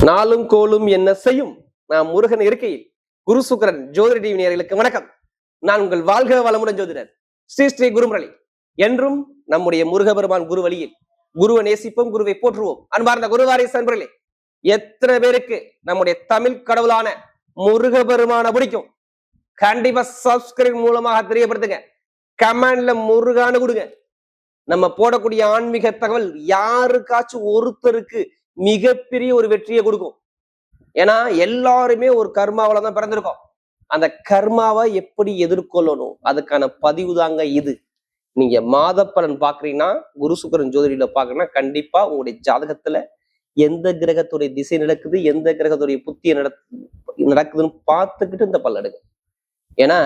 நாளும் கோலும் என்ன செய்யும் நான் முருகன் இருக்கையில் குரு சுக்கிரன் ஜோதிட டிவி நேயர்களுக்கு வணக்கம். நான் உங்கள் வாழ்க வளமுடன் ஜோதிடர் ஸ்ரீ ஸ்ரீ குருமுரளி. என்றும் நம்முடைய முருகபெருமான் குரு வழியில் குருவை நேசிப்போம், குருவை போற்றுவோம். அன்பார்ந்த குருவாரி சன்பர்களே, எத்தனை பேருக்கு நம்முடைய தமிழ் கடவுளான முருகபெருமான பிடிக்கும்? கண்டிப்பா சப்ஸ்கிரைப் மூலமாக தெரியப்படுத்துங்க. கமெண்ட்ல முருகான்னு கொடுங்க. நம்ம போடக்கூடிய ஆன்மீக தகவல் யாருக்காச்சும் ஒருத்தருக்கு மிகப்பெரிய ஒரு வெற்றியை கொடுக்கும். ஏன்னா எல்லாருமே ஒரு கர்மாவில தான் பிறந்திருக்கோம். அந்த கர்மாவை எப்படி எதிர்கொள்ளணும் அதுக்கான பதிவு தாங்க இது. நீங்க மாத பலன் பாக்குறீங்கன்னா, குரு சுக்கிரன் ஜோதிடியில பாக்குறீங்கன்னா, கண்டிப்பா உங்களுடைய ஜாதகத்துல எந்த கிரகத்துடைய திசை நடக்குது, எந்த கிரகத்துடைய புத்திய நடக்குதுன்னு பார்த்துக்கிட்டு இந்த பலன் எடுங்க. ஏன்னா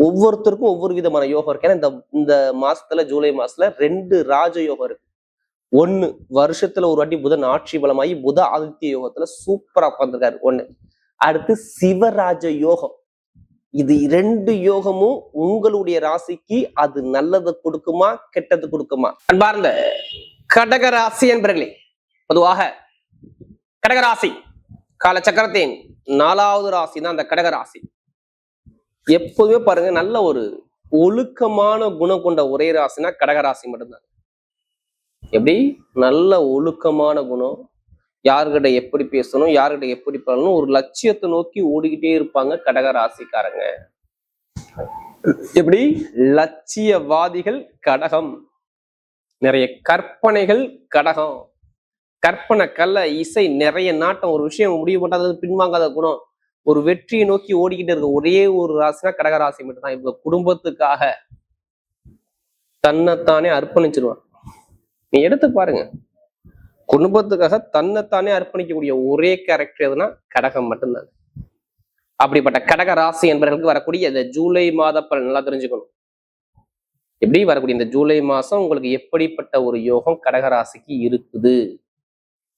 ஒவ்வொருத்தருக்கும் ஒவ்வொரு விதமான யோகம் இருக்கு. ஏன்னா இந்த மாசத்துல ஜூலை மாசத்துல 2 ராஜ யோகம் இருக்கு. ஒண்ணு, வருஷத்துல ஒரு வாட்டி புதன் ஆட்சி பலமாயி புத ஆதித்ய யோகத்துல சூப்பரா உட்கார்ந்துருக்காரு. ஒண்ணு. அடுத்து சிவராஜ யோகம். இது 2 யோகமும் உங்களுடைய ராசிக்கு அது நல்லது கொடுக்குமா கெட்டது கொடுக்குமா? அன்பார்ந்த கடக ராசி என்பர்களே, பொதுவாக கடகராசி காலச்சக்கரத்தின் 4வது ராசி தான் அந்த கடகராசி. எப்போதுமே பாருங்க, நல்ல ஒரு ஒழுக்கமான குணம் கொண்ட ஒரே ராசினா கடகராசி மட்டும்தான். எப்படி நல்ல ஒழுக்கமான குணம், யாருக்கிட்ட எப்படி பேசணும், யாருக்கிட்ட எப்படி பண்ணணும், ஒரு லட்சியத்தை நோக்கி ஓடிக்கிட்டே இருப்பாங்க கடகராசிக்காரங்க. எப்படி லட்சியவாதிகள் கடகம், நிறைய கற்பனைகள் கடகம், கற்பனை கல்ல இசை நிறைய நாட்டம், ஒரு விஷயம் முடிவு பண்ணாத பின்வாங்காத குணம், ஒரு வெற்றியை நோக்கி ஓடிக்கிட்டு இருக்க ஒரே ஒரு ராசினா கடகராசி மட்டும்தான். இப்ப குடும்பத்துக்காக தன்னைத்தானே அர்ப்பணிச்சிருவான். நீ எடுத்து பாருங்க, குடும்பத்துக்காக தன்னைத்தானே அர்ப்பணிக்கக்கூடிய ஒரே கேரக்டர் எதுனா கடகம் மட்டும்தான். அப்படிப்பட்ட கடக ராசி என்பவர்களுக்கு வரக்கூடிய இந்த ஜூலை மாத பலன் நல்லா தெரிஞ்சுக்கணும். எப்படி வரக்கூடிய இந்த ஜூலை மாசம் உங்களுக்கு எப்படிப்பட்ட ஒரு யோகம் கடகராசிக்கு இருக்குது,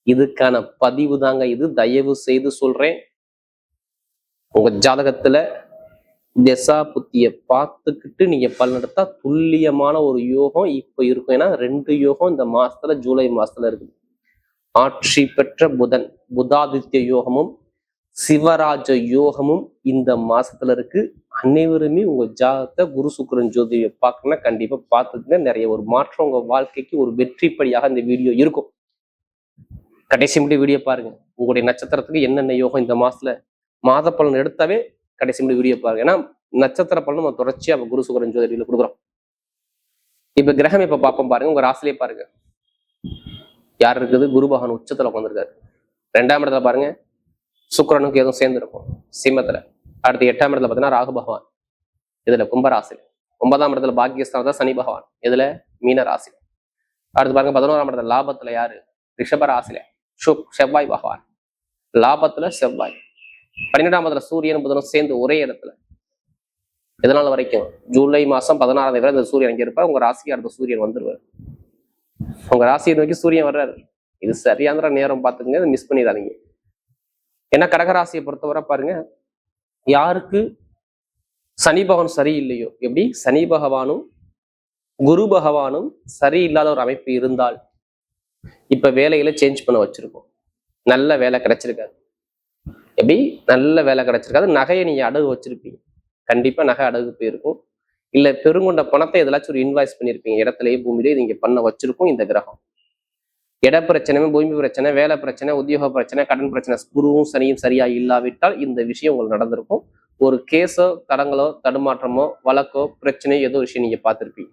இதுக்கான பதிவு தாங்க இது. தயவு செய்து சொல்றேன், உங்க ஜாதகத்துல திசா புத்திய பார்த்துக்கிட்டு நீங்க பலன் எடுத்தா துல்லியமான ஒரு யோகம் இப்ப இருக்கும். ஏன்னா 2 யோகம் இந்த மாசத்துல ஜூலை மாசத்துல இருக்குது. ஆட்சி பெற்ற புதன் புதாதித்ய யோகமும் சிவராஜ யோகமும் இந்த மாசத்துல இருக்கு. அனைவருமே உங்க ஜாதகத்தை குரு சுக்கிரன் ஜோதியை பார்க்கணும்னா கண்டிப்பா பார்த்துங்க. நிறைய ஒரு மாற்றம் உங்க வாழ்க்கைக்கு ஒரு வெற்றிப்படியாக இந்த வீடியோ இருக்கும். கடைசி மட்டும் வீடியோ பாருங்க. உங்களுடைய நட்சத்திரத்துக்கு என்னென்ன யோகம் இந்த மாசத்துல மாத பலன் எடுத்தாவே கடைசி மட்டும் வீடியோ பாருங்க. ஏன்னா நட்சத்திர பலன் நம்ம தொடர்ச்சியா குரு சுக்கிரன் ஜோதியில கொடுக்குறோம். இப்ப கிரகம் இப்ப பார்ப்போம் பாருங்க. உங்க ராசிலே பாருங்க யார் இருக்குது. குரு பகவான் உச்சத்துல உட்காந்துருக்காரு. 2ஆம் இடத்துல பாருங்க சுக்கிரனுக்கு எதுவும் சேர்ந்து இருக்கும் சிம்மத்துல. அடுத்து 8ஆம் இடத்துல பாத்தீங்கன்னா ராகு பகவான், இதுல கும்பராசி. 9ஆம் இடத்துல பாக்கியஸ்தானத்துல சனி பகவான், இதுல மீன ராசி. அடுத்து பாருங்க 11ஆம் இடத்துல லாபத்துல யாரு, ரிஷப ராசில செவ்வாய் பகவான், லாபத்துல செவ்வாய். 12ஆம் இடத்துல சூரியன் புதனும் சேர்ந்து ஒரே இடத்துல. எதனால வரைக்கும் ஜூலை மாசம் 16ஆம் தேதி இந்த சூரியன் அங்கே இருப்பார். உங்க ராசிக்கு அடுத்த சூரியன் வந்துருவார். உங்க ராசியை நோக்கி சூரியன் வர்றாரு. இது சரியான நேரம் பார்த்துங்க, இதை மிஸ் பண்ணிடாதீங்க. ஏன்னா கடகராசியை பொறுத்தவரை பாருங்க, யாருக்கு சனி பகவான் சரியில்லையோ, எப்படி சனி பகவானும் குரு பகவானும் சரியில்லாத ஒரு அமைப்பு இருந்தால் இப்ப வேலையில சேஞ்ச் பண்ண வச்சிருக்கோம். நல்ல வேலை கிடைச்சிருக்காது. எப்படி நல்ல வேலை கிடைச்சிருக்காது. நகையை நீங்க அடகு வச்சிருப்பீங்க, கண்டிப்பா நகை அடகு போயிருக்கும். இல்ல பெருங்கொண்ட பணத்தை எதாச்சும் ஒரு இன்வாய்ஸ் பண்ணியிருப்பீங்க, இடத்துலயே பூமியிலே நீங்க பண்ண வச்சிருக்கும். இந்த கிரகம் இட பிரச்சனை, பூமி பிரச்சனை, வேலை பிரச்சனை, உத்தியோக பிரச்சனை, கடன் பிரச்சனை, குருவும் சனியும் சரியா இல்லாவிட்டால் இந்த விஷயம் உங்களுக்கு நடந்திருக்கும். ஒரு கேஸோ தடங்களோ தடுமாற்றமோ வழக்கோ பிரச்சனையோ ஏதோ விஷயம் நீங்க பார்த்திருப்பீங்க.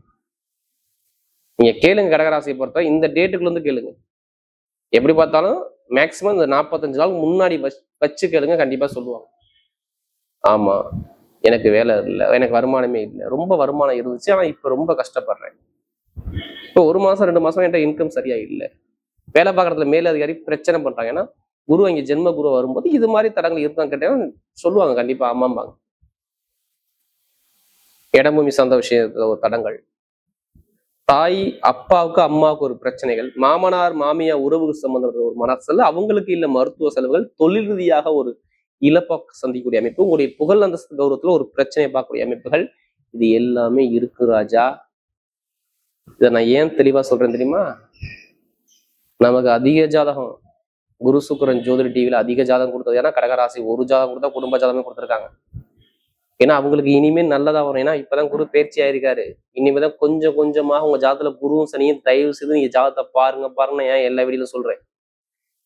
நீங்க கேளுங்க, கடகராசியை பொறுத்தவரை இந்த டேட்டுக்குள்ள இருந்து கேளுங்க. எப்படி பார்த்தாலும் மேக்சிமம் இந்த 45 நாளுக்கு முன்னாடி வச்சு கேளுங்க, கண்டிப்பா சொல்லுவாங்க. ஆமா எனக்கு வேலை இல்லை, எனக்கு வருமானமே இல்லை, ரொம்ப வருமானம் இருந்துச்சு ஆனா இப்ப ரொம்ப கஷ்டப்படுறேன், இப்போ 1 மாசம் 2 மாசம் என்கிட்ட இன்கம் சரியா இல்லை, வேலை பார்க்கறதுல மேல அதிகாரி பிரச்சனை பண்றாங்க. ஏன்னா குரு அங்கே ஜென்ம குரு வரும்போது இது மாதிரி தடங்கள் இருந்தான்னு கேட்டேன் சொல்லுவாங்க, கண்டிப்பா ஆமாம்பாங்க. இடபூமி சார்ந்த விஷயத்துல ஒரு தடங்கள், தாய் அப்பாவுக்கு அம்மாவுக்கு ஒரு பிரச்சனைகள், மாமனார் மாமியா உறவுக்கு சம்பந்தப்பட்ட ஒரு மனசல், அவங்களுக்கு இல்ல மருத்துவ செலவுகள், தொழில் ரீதியாக ஒரு இழப்பை சந்திக்கக்கூடிய அமைப்பு, உங்களுடைய புகழ் அந்தஸ்து கௌரவத்துல ஒரு பிரச்சனையை பார்க்கக்கூடிய அமைப்புகள், இது எல்லாமே இருக்கு ராஜா. இதை நான் ஏன் தெளிவா சொல்றேன் தெரியுமா? நமக்கு அதிக ஜாதகம் குரு சுக்கிரன் ஜோதிட டிவியில அதிக ஜாதகம் கொடுத்தது ஏன்னா கடகராசி ஒரு ஜாதகம் கொடுத்தா குடும்ப ஜாதகமே கொடுத்துருக்காங்க. ஏன்னா அவங்களுக்கு இனிமேல் நல்லதா வரும். ஏன்னா இப்பதான் குரு பயிற்சி ஆயிருக்காரு. இனிமேதான் கொஞ்சம் கொஞ்சமாக உங்க ஜாதத்துல குருவும் சனியும் தயவு செய்து நீங்க ஜாதகத்தை பாருங்க ஏன் எல்லா வீடியோல சொல்றேன்.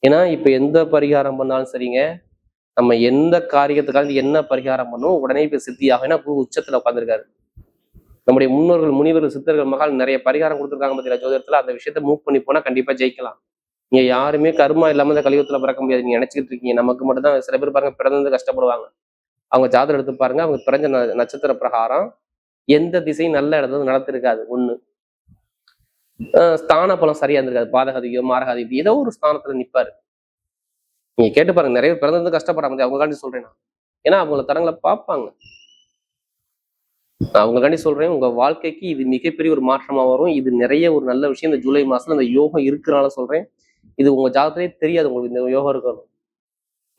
ஏன்னா இப்ப எந்த பரிகாரம் பண்ணாலும் சரிங்க, நம்ம எந்த காரியத்துக்காக என்ன பரிகாரம் பண்ணணும் உடனே இப்ப சித்தியாகும். ஏன்னா குரு உச்சத்துல உட்காந்துருக்காரு. நம்முடைய முன்னோர்கள் முனிவர்கள் சித்தர்கள் மகால் நிறைய பரிகாரம் கொடுத்துருக்காங்க பத்தியா ஜோதிடத்துல. அந்த விஷயத்த மூவ் பண்ணி போனா கண்டிப்பா ஜெயிக்கலாம். நீங்க யாருமே கர்மா இல்லாம இந்த கலியுகத்துல பிறக்க முடியாது. நீங்க நினைச்சுக்கிட்டு இருக்கீங்க. நமக்கு மட்டும் தான் சில பேர் பாருங்க பிறந்து கஷ்டப்படுவாங்க. அவங்க ஜாதகம் எடுத்து பாருங்க, அவங்க பிறஞ்ச நட்சத்திர பிரகாரம் எந்த திசையும் நல்ல இடத்துல நடத்திருக்காது. ஒண்ணு ஸ்தான பலம் சரியா இருந்திருக்காது. பாதகதியோ மாரகதியோ ஏதோ ஒரு ஸ்தானத்துல நிப்பாரு. நீங்க கேட்டு பாருங்க, நிறைய பேர் பிறந்து கஷ்டப்படுறாங்க. அவங்களுக்காண்டி சொல்றேன் நான். ஏன்னா அவங்கள தரங்களை பார்ப்பாங்க. நான் அவங்களுக்காண்டி சொல்றேன், உங்க வாழ்க்கைக்கு இது மிகப்பெரிய ஒரு மாற்றமா வரும். இது நிறைய ஒரு நல்ல விஷயம். இந்த ஜூலை மாசத்துல இந்த யோகம் இருக்கிறனால சொல்றேன். இது உங்க ஜாதகத்திலே தெரியாது உங்களுக்கு இந்த யோகம் இருக்கணும்.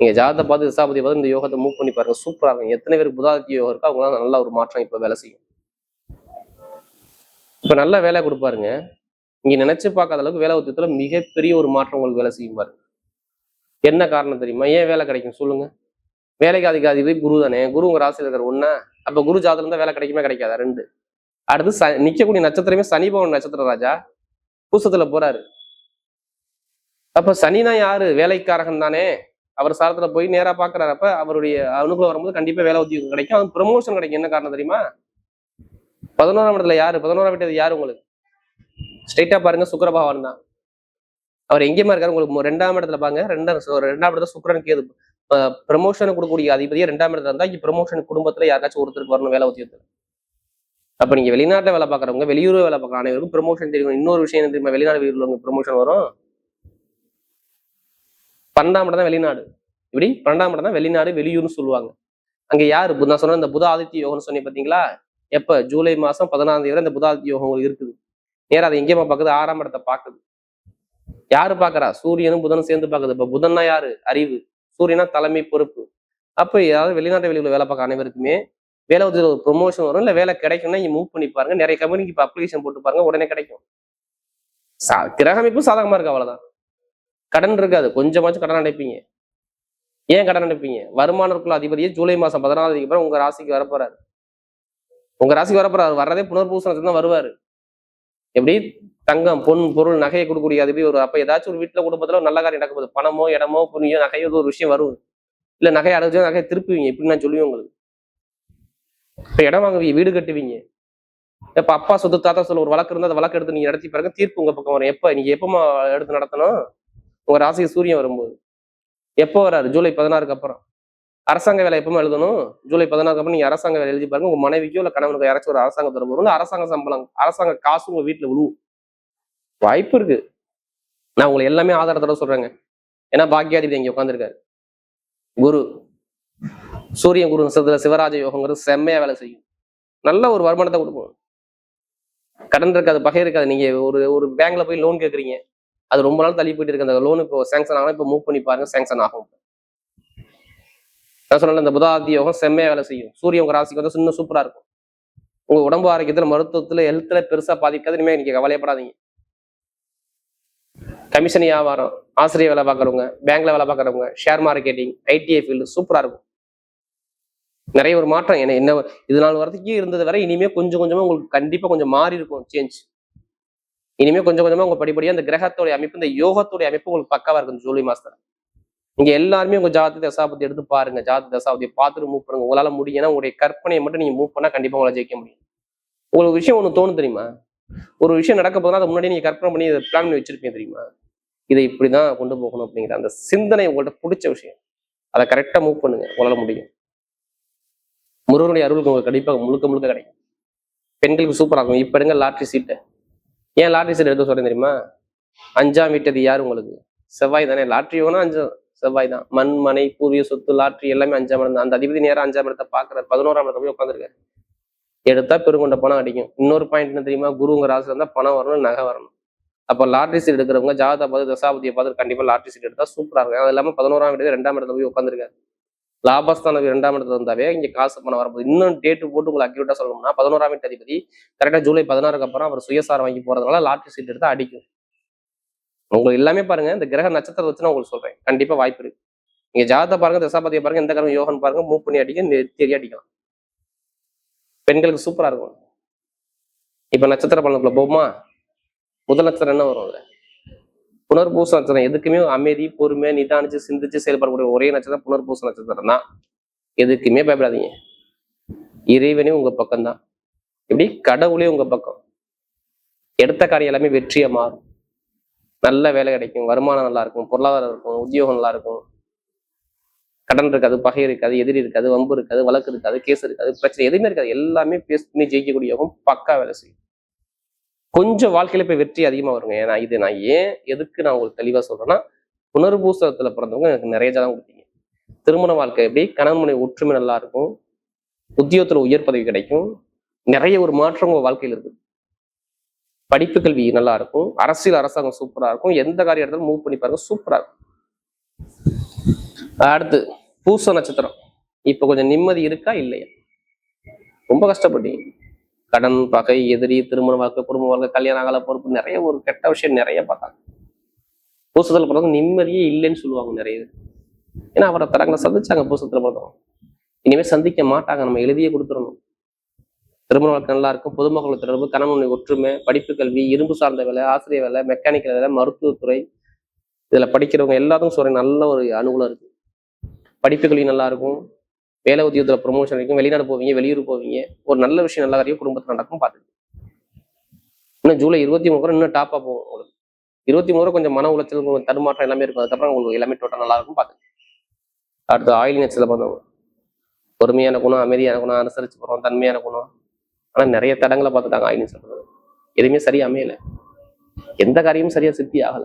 நீங்க ஜாதகத்தை பார்த்து திசாபதியை பார்த்து இந்த யோகத்தை மூவ் பண்ணி பாருங்க, சூப்பரா இருக்கும். எத்தனை பேருக்கு புதாதித்ய யோகம் இருக்கோ அவங்களால நல்ல ஒரு மாற்றம் இப்ப வேலை செய்யும். இப்ப நல்ல வேலை கொடுப்பாருங்க. நீங்க நினைச்சு பார்க்காத அளவுக்கு வேலை உத்தியத்துல மிகப்பெரிய ஒரு மாற்றம் உங்களுக்கு வேலை செய்யும் பாருங்க. என்ன காரணம் தெரியுமா? ஏன் வேலை கிடைக்கும் சொல்லுங்க? வேலைக்கு அதிகாதிபதி குரு தானே. குரு உங்க ராசியில் இருக்கிற ஒண்ணா. அப்ப குரு ஜாதகம் இருந்தா வேலை கிடைக்குமே கிடைக்காதா? ரெண்டு. அடுத்து நிக்கக்கூடிய நட்சத்திரமே சனி பவன் நட்சத்திர ராஜா பூசத்துல போறாரு. அப்ப சனினா யாரு? வேலைக்காரகன் தானே. அவர் சாரத்துல போய் நேரா பாக்குறாரு. அப்ப அவருடைய அனுகூலம் வரும்போது கண்டிப்பா வேலை உத்தியோகம் கிடைக்கும். அது ப்ரமோஷன் கிடைக்கும். என்ன காரணம் தெரியுமா? 11ஆம் இடத்துல யாரு? 11ஆம் இடத்துல யாரு உங்களுக்கு? ஸ்ட்ரைட்டா பாருங்க, சுக்கிர பகவான் தான். அவர் எங்கேயுமா இருக்காரு உங்களுக்கு? 2ஆம் இடத்துல பாருங்க. 2ஆம் இடத்துல சுக்கிரன் கேது. ப்ரமோஷன் கொடுக்கக்கூடிய அதிபதியே 2ஆம் இடத்துல இருந்தா இங்க ப்ரமோஷன் குடும்பத்துல யாருக்காச்சும் ஒருத்தருக்கு வரணும் வேலை உத்தியோகத்துல. அப்ப நீங்க வெளிநாட்டுல வேலை பாக்குறவங்க, வெளியூர் வேலை பார்க்குற அனைவருக்கும் ப்ரமோஷன் தெரியும். இன்னொரு விஷயம் என்ன தெரியுமா? வெளிநாடு வெளியூர்ல ப்ரமோஷன் வரும். 12ஆம் இடம் தான் வெளிநாடு. இப்படி 12ஆம் இடம் தான் வெளிநாடு வெளியூர்னு சொல்லுவாங்க. அங்க யாரு? நான் சொன்ன இந்த புத ஆதித்ய யோகம்னு சொன்னீங்க பாத்தீங்களா? எப்ப? ஜூலை மாசம் 16ஆம் தேதி வரை இந்த புத ஆதித்ய யோகம் உங்களுக்கு இருக்குது. நேரம் அதை எங்கேயுமா பாக்குது? 6ஆம் இடத்தை பாக்குது. யாரு பாக்குறா? சூரியனும் புதனும் சேர்ந்து பாக்குது. இப்ப புதன்னா யாரு? அறிவு. சூரியனா தலைமை பொறுப்பு. அப்ப ஏதாவது வெளிநாட்டு வெளியூர்ல வேலை பார்க்க அனைவருக்குமே வேலை உத்தியோக ஒரு ப்ரொமோஷன் வரும். இல்ல வேலை கிடைக்கும்னா நீங்க மூவ் பண்ணி பாருங்க. நிறைய கம்பெனிக்கு இப்ப அப்ளிகேஷன் போட்டு பாருங்க, உடனே கிடைக்கும். கிரக அமைப்பு சாதகமா இருக்கு, அவ்வளவுதான். கடன் இருக்காது. கொஞ்சமாச்சும் கடன் அடைப்பீங்க. ஏன் கடன் அடைப்பீங்க? வருமானத்துக்குள்ள அதிபதியே ஜூலை மாசம் 16ஆம் தேதிக்கு அப்புறம் உங்க ராசிக்கு வரப்போறாரு. உங்க ராசிக்கு வரப்போறாரு. வர்றதே புனர்பூசணத்துல தான் வருவாரு. எப்படி? தங்கம் பொன் பொருள் நகையை கொடுக்கக்கூடிய அதிபதி ஒரு. அப்ப ஏதாச்சும் ஒரு வீட்டுல குடும்பத்துல ஒரு நல்ல காரியம் நடக்க போகுது. பணமோ இடமோ புண்ணியோ நகையோ ஒரு விஷயம் வரும். இல்ல நகையை அடைஞ்சோ நகையை திருப்புவீங்க. இப்படின்னு நான் சொல்லுவேன் உங்களுக்கு. இப்ப இடம் வாங்குவீங்க, வீடு கட்டுவீங்க. இப்ப அப்பா சொத்து தாத்தா சொல்ல ஒரு வழக்கு இருந்தா அந்த வழக்கு எடுத்து நீங்க நடத்தி பாருங்க, தீர்ப்பு உங்க பக்கம் வரும். எப்ப? நீங்க எப்பமா எடுத்து நடத்தணும்? உங்க ராசிக்கு சூரியன் வரும்போது. எப்போ வராரு? ஜூலை 16க்கு அப்புறம். அரசாங்க வேலை எப்பவுமே எழுதணும். ஜூலை 16க்கு அப்புறம் நீங்க அரசாங்க வேலை எழுதி பாருங்க. உங்க மனைவிக்கோ இல்ல கணவனுக்கு யாராச்சும் ஒரு அரசாங்க தொடர்பு வரும். அரசாங்க சம்பளம், அரசாங்க காசு உங்க வீட்டுல விழுவும். வாய்ப்பு இருக்கு. நான் உங்களை எல்லாமே ஆதாரத்தோட சொல்றேங்க. ஏன்னா பாக்கியாதிபதி இங்க உட்காந்துருக்காரு. குரு சூரியன் குரு நட்சத்திரத்துல சிவராஜ யோகங்கிறது செம்மையா வேலை செய்யும். நல்ல ஒரு வருமானத்தை கொடுக்கும். கடன் இருக்காது, பகை இருக்காது. நீங்க ஒரு பேங்க்ல போய் லோன் கேட்குறீங்க, அது ரொம்ப நாள் தள்ளி போயிட்டு இருக்கு. அந்த லோன் இப்போ சேங்ஷன் ஆகலாம். இப்போ மூவ் பண்ணி பாருங்க, சேங்ஷன் ஆகும். நான் சொன்ன இந்த புதாதித்ய யோகம் செம்மையா வேலை செய்யும். சூரியன் உங்க ராசிக்கு வந்து இன்னும் சூப்பரா இருக்கும். உங்க உடம்பு ஆரோக்கியத்துல, மருத்துவத்துல, ஹெல்த்ல பெருசா பாதிக்காது. இனிமே நீங்க கவலையப்படாதீங்க. கமிஷன் வியாபாரம், ஆசிரியர் வேலை பார்க்குறவங்க, பேங்க்ல வேலை பார்க்குறவங்க, ஷேர் மார்க்கெட்டிங், ஐடிஐ ஃபீல்டு சூப்பரா இருக்கும். நிறைய ஒரு மாற்றம். என்ன இது நாள் வரதுக்கே இருந்தது வரை இனிமே கொஞ்சம் கொஞ்சமா உங்களுக்கு கண்டிப்பா கொஞ்சம் மாறி இருக்கும் சேஞ்ச். இனிமே கொஞ்சம் கொஞ்சமா உங்க படிப்படியா அந்த கிரகத்தோடைய அமைப்பு, இந்த யோகத்துடைய அமைப்பு உங்களுக்கு பக்காவா இருக்கும். ஜூலை மாசத்துல நீங்க எல்லாருமே உங்க ஜாதி தசாபதி எடுத்து பாருங்க. ஜாதி தசாபதியை பார்த்துட்டு மூவ் பண்ணுங்க. உங்களால முடியும்னா உங்களுடைய கற்பனையை மட்டும் நீங்க மூவ் பண்ணா கண்டிப்பா உங்களால ஜெயிக்க முடியும். உங்களுக்கு விஷயம் ஒண்ணு தோணும் தெரியுமா? ஒரு விஷயம் நடக்க போதுனா அதை முன்னாடி நீங்க கற்பனை பண்ணி பிளான் பண்ணி வச்சிருப்பீங்க தெரியுமா? இதை இப்படிதான் கொண்டு போகணும் அப்படிங்கிற அந்த சிந்தனை உங்கள்ட்ட பிடிச்ச விஷயம். அதை கரெக்டா மூவ் பண்ணுங்க, உங்களால முடியும். முருகனுடைய அருளுக்கு உங்களுக்கு கண்டிப்பாக முழுக்க முழுக்க கிடைக்கும். பெண்களுக்கு சூப்பரா இருக்கும். இப்ப எடுங்க லாட்ரி சீட்டை. ஏன் லாட்ரி சீட் எடுக்க சொல்றேன் தெரியுமா? 5ஆம் வீட்டது யாரு உங்களுக்கு? செவ்வாய் தானே. லாட்ரி வேணும் 5 செவ்வாய் தான். மண் மனை பூர்வீக சொத்து லாட்ரி எல்லாமே 5ஆம் இடம் தான். அந்த அதிபதி நேரம் 5ஆம் இடத்தை பாக்குறாரு. 11ஆம் இடத்துல போய் உட்காந்துருக்காரு. எடுத்தா பெருங்கொண்ட பணம் அடிக்கும். இன்னொரு பாயிண்ட் என்ன தெரியுமா? குரு உங்க ராசில இருந்தா பணம் வரணும், நகை வரணும். அப்ப லாட்ரி சீட் எடுக்கிறவங்க ஜாதகத்தை பார்த்து தசாபதியை பார்த்து கண்டிப்பா லாட்ரி சீட் எடுத்தா சூப்பரா இருக்கும். அது இல்லாம 11ஆம் இடத்துல 2ஆம் இடத்துல போய் உட்காந்துருக்காரு. லாபஸ்தான 2ஆம் இடத்துல இருந்தாவே இங்க காசு பணம் வரும்போது இன்னும் டேட்டு போட்டு உங்களுக்கு அக்யூரேட்டா சொல்லணும்னா 11ஆம் வீட்டு அதிபதி கரெக்டா ஜூலை 16க்கு அப்புறம் அவர் சுயசாரம் வாங்கி போறதுனால லாட்ரி சீட் எடுத்தா அடிக்கும். உங்களுக்கு எல்லாமே பாருங்க, இந்த கிரக நட்சத்திரத்தை வச்சு நான் உங்களுக்கு சொல்றேன். கண்டிப்பா வாய்ப்பு இருக்கு. நீங்க ஜாதகத்தை பாருங்க, தசாபதியை பாருங்க, எந்த கிரகம் யோகன் பாருங்க, மூவ் பண்ணி அடிக்க நெத்தியடி அடிக்கலாம். பெண்களுக்கு சூப்பரா இருக்கும். இப்ப நட்சத்திர பலனுக்குள்ள போகுமா? முதல் நட்சத்திரம் என்ன வரும்? புனர்பூச நட்சத்திரம். எதுக்குமே அமைதி, பொறுமை, நிதானிச்சு சிந்திச்சு செயல்படக்கூடிய ஒரே நட்சத்திரம் புனர்பூச நட்சத்திரம் தான். எதுக்குமே பயப்படாதீங்க. இறைவனே உங்க பக்கம்தான். இப்படி கடவுளே உங்க பக்கம். எடுத்த காரியம் எல்லாமே வெற்றியா மாறும். நல்ல வேலை கிடைக்கும், வருமானம் நல்லா இருக்கும், பொருளாதாரம் இருக்கும், உத்தியோகம் நல்லா இருக்கும், கடன் இருக்காது, பகை இருக்காது, எதிரி இருக்காது, வம்பு இருக்காது, வழக்கு இருக்காது, கேஸ் இருக்காது, பிரச்சனை எதுவுமே இருக்காது. எல்லாமே பேஸ் பண்ணி ஜெயிக்கக்கூடியவங்க பக்கா வேலை செய்யும். கொஞ்சம் வாழ்க்கையில போய் வெற்றி அதிகமா வருங்க. ஏன்னா இது நான் எதுக்கு நான் உங்களுக்கு தெளிவா சொல்றேன்னா, புனர்பூசத்துல பிறந்தவங்க எனக்கு நிறைய ஜாதகம் கொடுத்தீங்க. திருமண வாழ்க்கை எப்படி, கணவன் மனைவி ஒற்றுமை நல்லா இருக்கும், உத்தியோகத்துல உயர் பதவி கிடைக்கும், நிறைய ஒரு மாற்றம் உங்க வாழ்க்கையில் இருக்கு. படிப்பு கல்வி நல்லா இருக்கும், அரசியல் அரசாங்கம் சூப்பரா இருக்கும், எந்த காரியம் எடுத்தாலும் மூவ் பண்ணி பாருங்க, சூப்பரா இருக்கும். அடுத்து பூச நட்சத்திரம். இப்ப கொஞ்சம் நிம்மதி இருக்கா இல்லையா? ரொம்ப கஷ்டப்பட்டீங்க. கடன், பகை, எதிரி, திருமண வாழ்க்கை, குடும்ப வாழ்க்கை, கல்யாண ஆகல, பொறுப்பு, நிறைய ஒரு கெட்ட விஷயம் நிறைய பார்த்தாங்க. பூசத்துல பிறந்தவங்க நிம்மதியே இல்லைன்னு சொல்லுவாங்க நிறைய. ஏன்னா அவரை தரங்களை சந்திச்சாங்க. பூசத்துல பிறந்தவங்க இனிமே சந்திக்க மாட்டாங்க. நம்ம எழுதியே கொடுத்துடணும். திருமண வாழ்க்கை நல்லா இருக்கும், பொதுமக்கள் தொடர்பு, கணவன் ஒற்றுமை, படிப்பு கல்வி, இரும்பு சார்ந்த வேலை, ஆசிரியர் வேலை, மெக்கானிக்கல் வேலை, மருத்துவத்துறை, இதுல படிக்கிறவங்க எல்லாத்துக்கும் சொல்றேன் நல்ல ஒரு அனுகூலம் இருக்கு. படிப்பு கல்வி நல்லா இருக்கும், வேலை உத்தியோகத்துல ப்ரொமோஷன் இருக்கும், வெளிநாடு போவீங்க, வெளியூர் போவீங்க, ஒரு நல்ல விஷயம் நல்ல காரியம் குடும்பத்தில் நடக்கும். பார்த்துட்டு இன்னும் ஜூலை 23 இன்னும் டாப்பா போகும். உங்களுக்கு 23 கொஞ்சம் மன உளைச்சல், கொஞ்சம் தடுமாற்றம் எல்லாமே இருக்கும். அதுக்கப்புறம் உங்களுக்கு எல்லாமே டோட்டல் நல்லா இருக்கும். பார்த்துட்டு அடுத்து ஆயிலி நட்சத்திரத்துல பிறந்தவங்க. பொறுமையான குணம், அமைதியான குணம், அனுசரிச்சு போறோம், தன்மையான குணம். ஆனா நிறைய தடங்களை பார்த்துட்டாங்க ஆயிலி நட்சத்திரம். எதுவுமே சரியா அமையல, எந்த காரியமும் சரியா சித்தி ஆகல,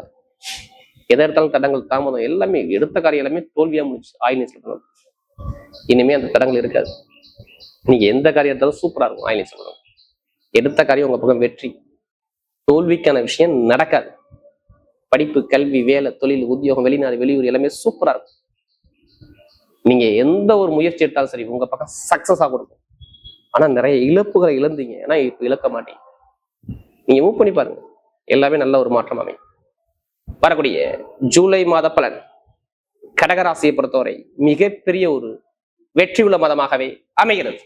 எதை எடுத்தாலும் தடங்கள், தாமதம், எல்லாமே எடுத்த காரியம் எல்லாமே தோல்வியா முடிச்சு ஆயிலி நட்சத்திரம். இனிமே அந்த தடங்கள் இருக்காது. நீங்க எந்த காரியம் எடுத்தாலும் சூப்பரா இருக்கும். ஆயிலி நட்சத்திரம் எடுத்த காரியம் உங்க பக்கம் வெற்றி. தோல்விக்கான விஷயம் நடக்காது. படிப்பு, கல்வி, வேலை, தொழில், உத்தியோகம், வெளிநாடு, வெளியூர் எல்லாமே சூப்பரா இருக்கும். நீங்க எந்த ஒரு முயற்சி எடுத்தாலும் சரி உங்க பக்கம் சக்சஸா கொடுக்கும். ஆனா நிறைய இழப்புகளை இழந்தீங்க. ஏன்னா இப்ப இழக்க மாட்டீங்க. நீங்க மூவ் பண்ணி பாருங்க, எல்லாமே நல்ல ஒரு மாற்றம் அமையும். வரக்கூடிய ஜூலை மாத பலன் கடகராசியை பொறுத்தவரை மிகப்பெரிய ஒரு வெற்றி உள்ள மாதமாகவே அமைகிறது.